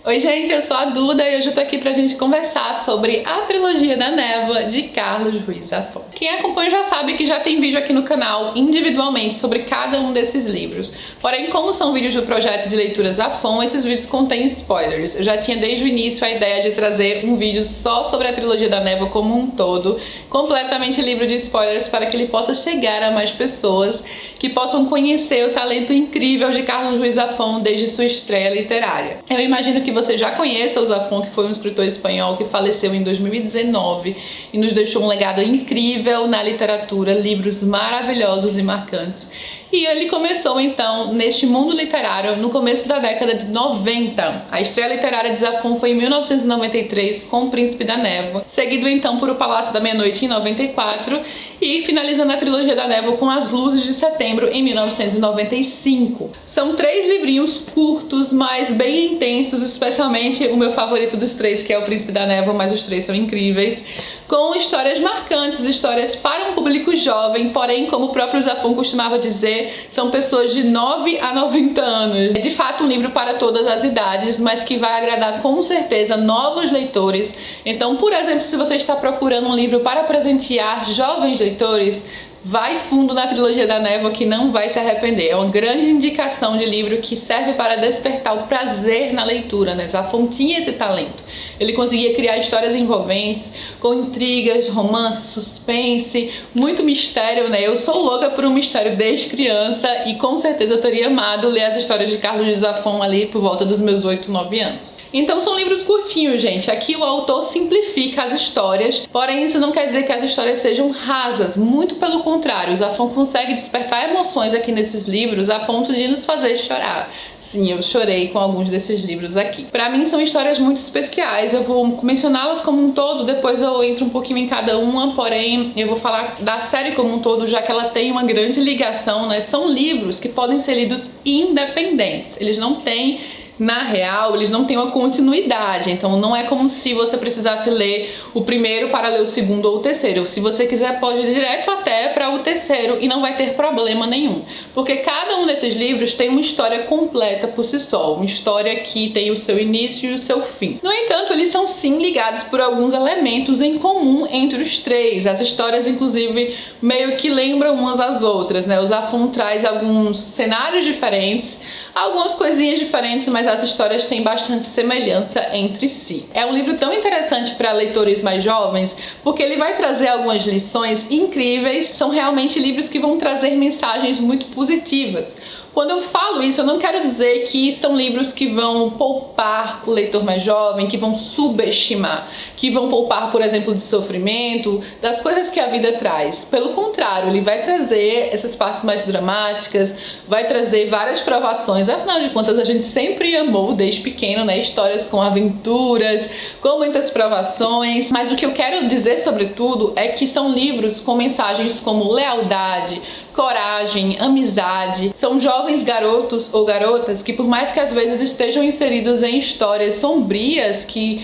Oi gente, eu sou a Duda e hoje eu tô aqui pra gente conversar sobre a trilogia da Névoa de Carlos Ruiz Zafón. Quem acompanha já sabe que já tem vídeo aqui no canal individualmente sobre cada um desses livros. Porém, como são vídeos do projeto de leitura Zafón, esses vídeos contêm spoilers. Eu já tinha desde o início a ideia de trazer um vídeo só sobre a trilogia da Névoa como um todo, completamente livre de spoilers, para que ele possa chegar a mais pessoas que possam conhecer o talento incrível de Carlos Ruiz Zafón desde sua estreia literária. Eu imagino que você já conheça o Zafón, que foi um escritor espanhol que faleceu em 2019 e nos deixou um legado incrível na literatura, livros maravilhosos e marcantes. E ele começou então neste mundo literário no começo da década de 90. A estreia literária de Zafón foi em 1993 com O Príncipe da Névoa, seguido então por O Palácio da Meia-Noite em 94 e finalizando a trilogia da Névoa com As Luzes de Setembro em 1995. São 3 livrinhos curtos, mas bem intensos, especialmente o meu favorito dos 3, que é O Príncipe da Névoa, mas os 3 são incríveis, com histórias marcantes, histórias para um público jovem, porém, como o próprio Zafón costumava dizer, são pessoas de 9 a 90 anos. É de fato um livro para todas as idades, mas que vai agradar com certeza novos leitores. Então, por exemplo, se você está procurando um livro para presentear jovens leitores, vai fundo na trilogia da Névoa que não vai se arrepender. É uma grande indicação de livro que serve para despertar o prazer na leitura, né? Zafón tinha esse talento. Ele conseguia criar histórias envolventes, com intrigas, romance, suspense, muito mistério, né? Eu sou louca por um mistério desde criança e com certeza eu teria amado ler as histórias de Carlos Ruiz Zafón ali por volta dos meus 8, 9 anos. Então são livros curtinhos, gente. Aqui o autor simplifica as histórias, porém isso não quer dizer que as histórias sejam rasas, muito pelo contrário. Zafón consegue despertar emoções aqui nesses livros a ponto de nos fazer chorar. Sim, eu chorei com alguns desses livros aqui. Pra mim são histórias muito especiais, eu vou mencioná-las como um todo, depois eu entro um pouquinho em cada uma, porém eu vou falar da série como um todo, já que ela tem uma grande ligação, né? São livros que podem ser lidos independentes, eles não têm, na real, eles não têm uma continuidade, então não é como se você precisasse ler o primeiro para ler o segundo ou o terceiro. Se você quiser, pode ir direto até para o terceiro e não vai ter problema nenhum, porque cada um desses livros tem uma história completa por si só, uma história que tem o seu início e o seu fim. No entanto, eles são sim ligados por alguns elementos em comum entre os 3. As histórias, inclusive, meio que lembram umas às outras, né? O Zafón traz alguns cenários diferentes, algumas coisinhas diferentes, mas as histórias têm bastante semelhança entre si. É um livro tão interessante para leitores mais jovens, porque ele vai trazer algumas lições incríveis, são realmente livros que vão trazer mensagens muito positivas. Quando eu falo isso, eu não quero dizer que são livros que vão poupar o leitor mais jovem, que vão subestimar, que vão poupar, por exemplo, de sofrimento, das coisas que a vida traz. Pelo contrário, ele vai trazer essas partes mais dramáticas, vai trazer várias provações. Afinal de contas, a gente sempre amou desde pequeno, né? Histórias com aventuras, com muitas provações. Mas o que eu quero dizer, sobretudo, é que são livros com mensagens como lealdade, coragem, amizade. São jovens garotos ou garotas que, por mais que às vezes estejam inseridos em histórias sombrias que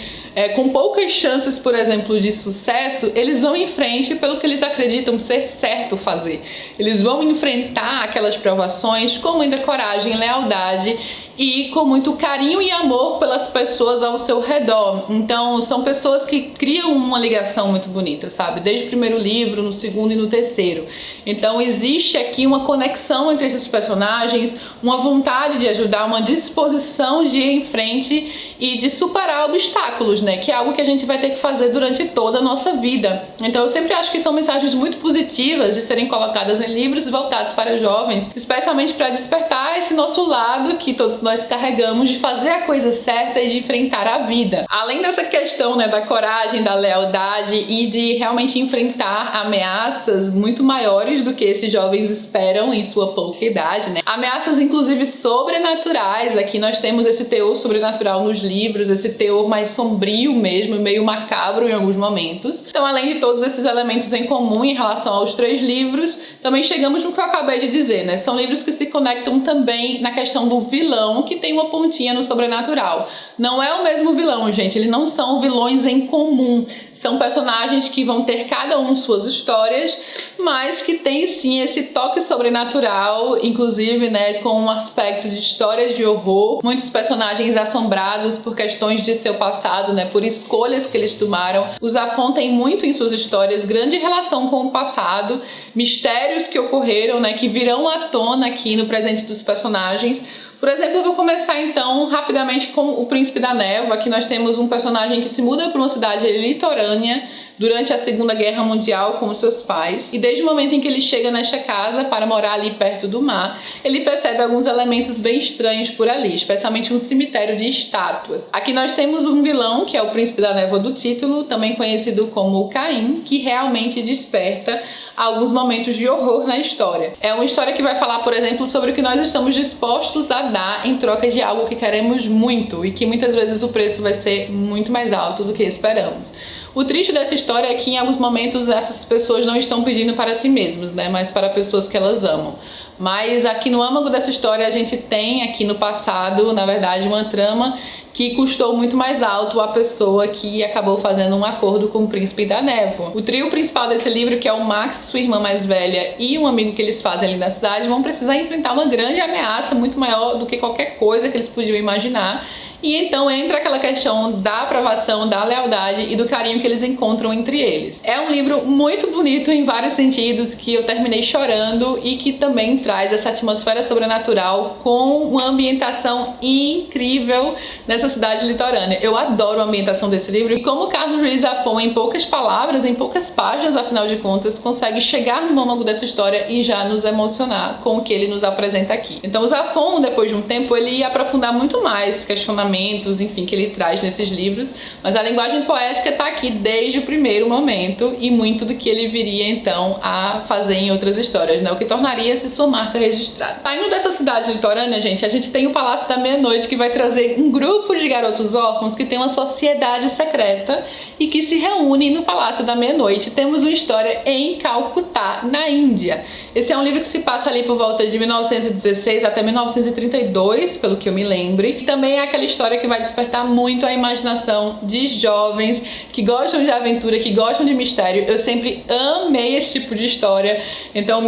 com poucas chances, por exemplo, de sucesso, eles vão em frente pelo que eles acreditam ser certo fazer. Eles vão enfrentar aquelas provações com muita coragem e lealdade e com muito carinho e amor pelas pessoas ao seu redor. Então são pessoas que criam uma ligação muito bonita, sabe? Desde o primeiro livro, no segundo e no terceiro. Então existe aqui uma conexão entre esses personagens, uma vontade de ajudar, uma disposição de ir em frente e de superar obstáculos, né? Que é algo que a gente vai ter que fazer durante toda a nossa vida. Então eu sempre acho que são mensagens muito positivas de serem colocadas em livros voltados para jovens, especialmente para despertar esse nosso lado que todos nós carregamos de fazer a coisa certa e de enfrentar a vida. Além dessa questão, né, da coragem, da lealdade e de realmente enfrentar ameaças muito maiores do que esses jovens esperam em sua pouca idade, né? Ameaças inclusive sobrenaturais. Aqui nós temos esse teor sobrenatural nos livros, esse teor mais sombrio mesmo, meio macabro em alguns momentos. Então, além de todos esses elementos em comum em relação aos 3 livros, também chegamos no que eu acabei de dizer, né? São livros que se conectam também na questão do vilão, que tem uma pontinha no sobrenatural. não é o mesmo vilão, gente. Eles não são vilões em comum. São personagens que vão ter cada um suas histórias, mas que tem sim esse toque sobrenatural, inclusive, né, com um aspecto de histórias de horror. Muitos personagens assombrados por questões de seu passado, né, por escolhas que eles tomaram. O Zafón tem muito em suas histórias grande relação com o passado, mistérios que ocorreram, né, que virão à tona aqui no presente dos personagens. Por exemplo, eu vou começar então rapidamente com o Príncipe da Névoa. Aqui nós temos um personagem que se muda para uma cidade litorânea durante a Segunda Guerra Mundial com os seus pais, e desde o momento em que ele chega nesta casa para morar ali perto do mar, ele percebe alguns elementos bem estranhos por ali, especialmente um cemitério de estátuas. Aqui nós temos um vilão, que é o Príncipe da Névoa do título, também conhecido como o Caim, que realmente desperta alguns momentos de horror na história. É uma história que vai falar, por exemplo, sobre o que nós estamos dispostos a dar em troca de algo que queremos muito e que muitas vezes o preço vai ser muito mais alto do que esperamos. O triste dessa história é que em alguns momentos essas pessoas não estão pedindo para si mesmas, né, mas para pessoas que elas amam. Mas aqui no âmago dessa história a gente tem aqui no passado, na verdade, uma trama que custou muito mais alto a pessoa que acabou fazendo um acordo com o Príncipe da Névoa. O trio principal desse livro, que é o Max, sua irmã mais velha e um amigo que eles fazem ali na cidade, vão precisar enfrentar uma grande ameaça, muito maior do que qualquer coisa que eles podiam imaginar. E então entra aquela questão da aprovação, da lealdade e do carinho que eles encontram entre eles. É um livro muito bonito em vários sentidos, que eu terminei chorando e que também traz essa atmosfera sobrenatural com uma ambientação incrível nessa cidade litorânea. Eu adoro a ambientação desse livro e como Carlos Ruiz Zafón, em poucas palavras, em poucas páginas, afinal de contas, consegue chegar no âmago dessa história e já nos emocionar com o que ele nos apresenta aqui. Então o Zafón, depois de um tempo, ele ia aprofundar muito mais questionamentos, enfim, que ele traz nesses livros, mas a linguagem poética está aqui desde o primeiro momento e muito do que ele viria então a fazer em outras histórias, né? O que tornaria-se sua marca registrada. Saindo dessa cidade litorânea, gente, a gente tem o Palácio da Meia-Noite, que vai trazer um grupo de garotos órfãos que tem uma sociedade secreta e que se reúnem no Palácio da Meia-Noite. Temos uma história em Calcutá, na Índia. Esse é um livro que se passa ali por volta de 1916 até 1932, pelo que eu me lembre. E também é aquela história que vai despertar muito a imaginação de jovens que gostam de aventura, que gostam de mistério. Eu sempre amei esse tipo de história. Então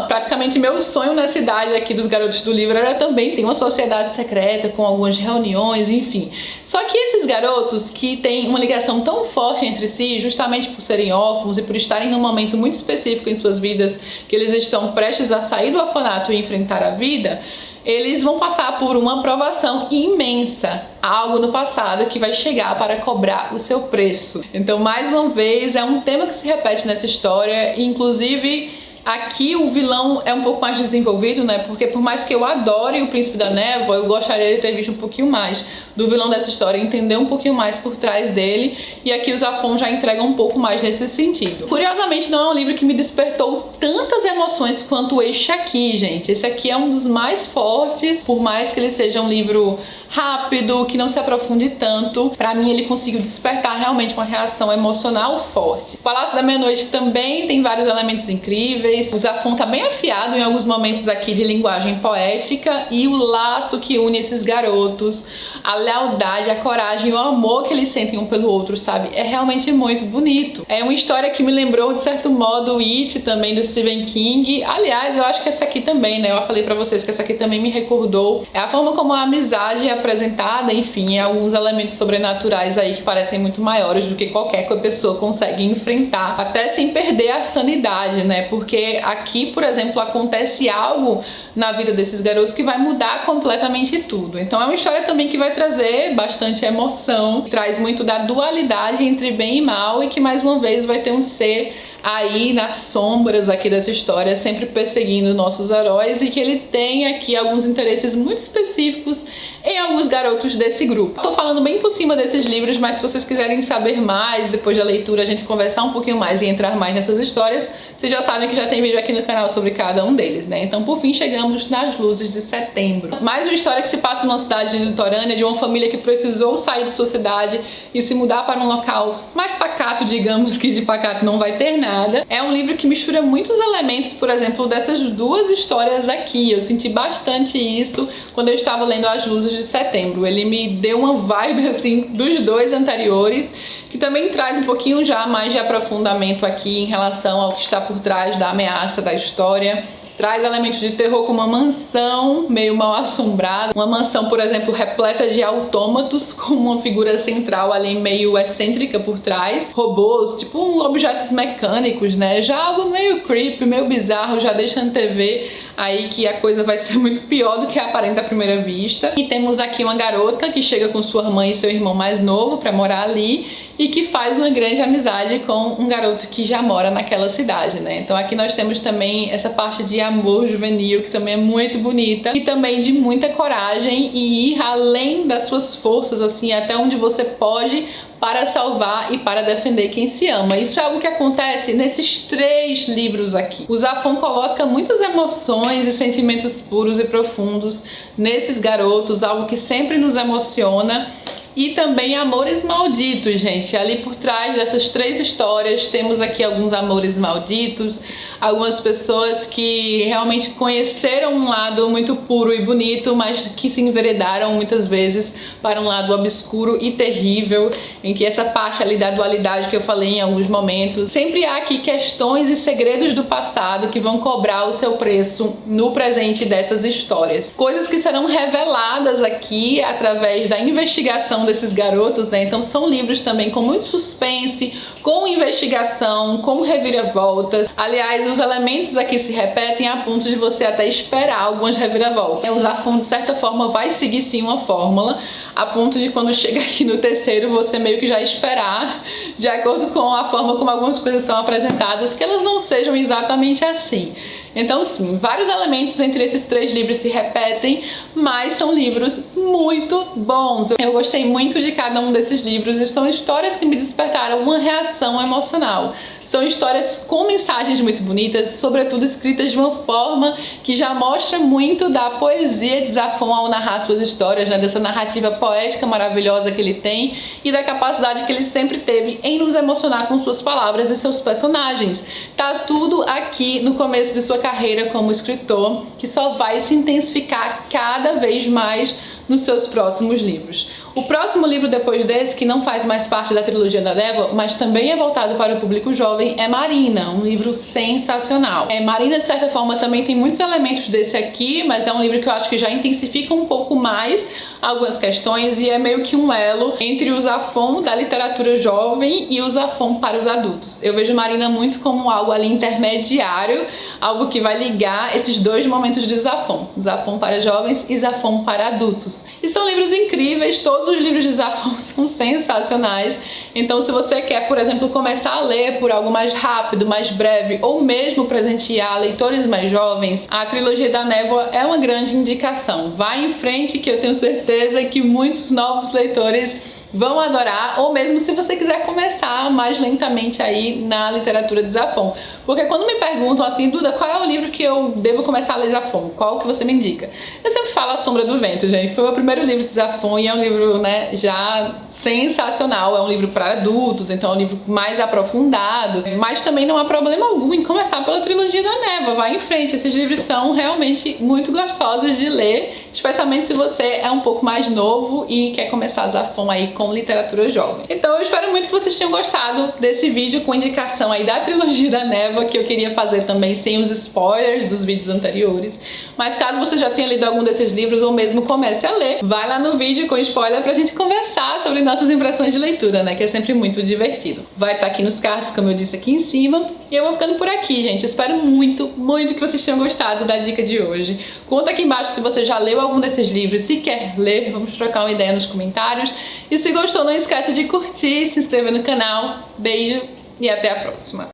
praticamente meu sonho nessa idade aqui dos garotos do livro era também ter uma sociedade secreta com algumas reuniões, enfim. Só que esses garotos que têm uma ligação tão forte entre si, justamente por serem órfãos e por estarem num momento muito específico em suas vidas, que eles estão prestes a sair do orfanato e enfrentar a vida, eles vão passar por uma provação imensa, algo no passado que vai chegar para cobrar o seu preço. Então, mais uma vez, é um tema que se repete nessa história, e inclusive aqui o vilão é um pouco mais desenvolvido, né? Porque por mais que eu adore o Príncipe da Névoa, eu gostaria de ter visto um pouquinho mais do vilão dessa história, entender um pouquinho mais por trás dele, e aqui o Zafón já entrega um pouco mais nesse sentido. Curiosamente, não é um livro que me despertou tantas emoções quanto este aqui, gente. Esse aqui é um dos mais fortes, por mais que ele seja um livro rápido, que não se aprofunde tanto. Pra mim, ele conseguiu despertar realmente uma reação emocional forte. O Palácio da Meia-Noite também tem vários elementos incríveis. O Zafón tá bem afiado em alguns momentos aqui de linguagem poética, e o laço que une esses garotos, a lealdade, a coragem, o amor que eles sentem um pelo outro, sabe? É realmente muito bonito. É uma história que me lembrou, de certo modo, o It, também do Stephen King. Aliás, eu acho que essa aqui também, né? Eu falei pra vocês que essa aqui também me recordou. É a forma como a amizade é apresentada, enfim, alguns elementos sobrenaturais aí que parecem muito maiores do que qualquer pessoa consegue enfrentar, até sem perder a sanidade, né? Porque aqui, por exemplo, acontece algo na vida desses garotos que vai mudar completamente tudo. Então é uma história também que vai trazer bastante emoção, traz muito da dualidade entre bem e mal, e que mais uma vez vai ter um ser aí nas sombras aqui dessa história, sempre perseguindo nossos heróis, e que ele tem aqui alguns interesses muito específicos em alguns garotos desse grupo. Tô falando bem por cima desses livros, mas se vocês quiserem saber mais, depois da leitura a gente conversar um pouquinho mais e entrar mais nessas histórias, vocês já sabem que já tem vídeo aqui no canal sobre cada um deles, né? Então, por fim, chegamos nas Luzes de Setembro. Mais uma história que se passa numa cidade litorânea de uma família que precisou sair de sua cidade e se mudar para um local mais pacato, digamos que de pacato não vai ter nada. É um livro que mistura muitos elementos, por exemplo, dessas duas histórias aqui. Eu senti bastante isso quando eu estava lendo As Luzes de Setembro. Ele me deu uma vibe, assim, dos dois anteriores, que também traz um pouquinho já mais de aprofundamento aqui em relação ao que está por trás da ameaça da história. Traz elementos de terror como uma mansão meio mal assombrada. Uma mansão, por exemplo, repleta de autômatos com uma figura central ali meio excêntrica por trás. Robôs, tipo objetos mecânicos, né? Já algo meio creepy, meio bizarro, já deixa antever aí que a coisa vai ser muito pior do que aparenta à primeira vista. E temos aqui uma garota que chega com sua mãe e seu irmão mais novo pra morar ali e que faz uma grande amizade com um garoto que já mora naquela cidade, né? Então aqui nós temos também essa parte de amor juvenil, que também é muito bonita, e também de muita coragem e ir além das suas forças, assim, até onde você pode, para salvar e para defender quem se ama. Isso é algo que acontece nesses 3 livros aqui. O Zafón coloca muitas emoções e sentimentos puros e profundos nesses garotos, algo que sempre nos emociona. E também amores malditos, gente. Ali por trás dessas 3 histórias temos aqui alguns amores malditos, algumas pessoas que realmente conheceram um lado muito puro e bonito, mas que se enveredaram muitas vezes para um lado obscuro e terrível, em que essa parte ali da dualidade que eu falei em alguns momentos. Sempre há aqui questões e segredos do passado que vão cobrar o seu preço no presente dessas histórias. Coisas que serão reveladas aqui através da investigação desses garotos, né? Então são livros também com muito suspense, com investigação, com reviravoltas. Aliás, os elementos aqui se repetem a ponto de você até esperar algumas reviravoltas. O Zafón, de certa forma, vai seguir sim uma fórmula, a ponto de quando chega aqui no terceiro, você meio que já esperar, de acordo com a forma como algumas coisas são apresentadas, que elas não sejam exatamente assim. Então sim, vários elementos entre esses 3 livros se repetem, mas são livros muito bons. Eu gostei muito de cada um desses livros e são histórias que me despertaram uma reação emocional. São histórias com mensagens muito bonitas, sobretudo escritas de uma forma que já mostra muito da poesia de Zafón ao narrar suas histórias, né? Dessa narrativa poética maravilhosa que ele tem e da capacidade que ele sempre teve em nos emocionar com suas palavras e seus personagens. Tá tudo aqui no começo de sua carreira como escritor, que só vai se intensificar cada vez mais nos seus próximos livros. O próximo livro depois desse, que não faz mais parte da trilogia da Névoa, mas também é voltado para o público jovem, é Marina, um livro sensacional. Marina, de certa forma, também tem muitos elementos desse aqui, mas é um livro que eu acho que já intensifica um pouco mais algumas questões e é meio que um elo entre o Zafón da literatura jovem e o Zafón para os adultos. Eu vejo Marina muito como algo ali intermediário, algo que vai ligar esses 2 momentos de Zafón, Zafón para jovens e Zafón para adultos. E são livros incríveis, todos os livros de Zafón são sensacionais, então se você quer, por exemplo, começar a ler por algo mais rápido, mais breve, ou mesmo presentear leitores mais jovens, a trilogia da Névoa é uma grande indicação. Vai em frente que eu tenho certeza que muitos novos leitores vão adorar, ou mesmo se você quiser começar mais lentamente aí na literatura de Zafón. Porque quando me perguntam assim, Duda, qual é o livro que eu devo começar a ler Zafón? Qual que você me indica? Eu sempre falo A Sombra do Vento, gente. Foi o meu primeiro livro de Zafón e é um livro, né, já sensacional. É um livro para adultos, então é um livro mais aprofundado. Mas também não há problema algum em começar pela trilogia da Névoa. Vai em frente, esses livros são realmente muito gostosos de ler, especialmente se você é um pouco mais novo e quer começar Zafón aí com literatura jovem. Então eu espero muito que vocês tenham gostado desse vídeo com indicação aí da trilogia da Névoa, que eu queria fazer também sem os spoilers dos vídeos anteriores. Mas caso você já tenha lido algum desses livros ou mesmo comece a ler, vai lá no vídeo com spoiler pra gente conversar sobre nossas impressões de leitura, né? Que é sempre muito divertido. Vai estar aqui nos cards, como eu disse aqui em cima. E eu vou ficando por aqui, gente. Eu espero muito, muito que vocês tenham gostado da dica de hoje. Conta aqui embaixo se você já leu algum desses livros, se quer ler, vamos trocar uma ideia nos comentários. E se gostou, não esqueça de curtir, se inscrever no canal. Beijo e até a próxima!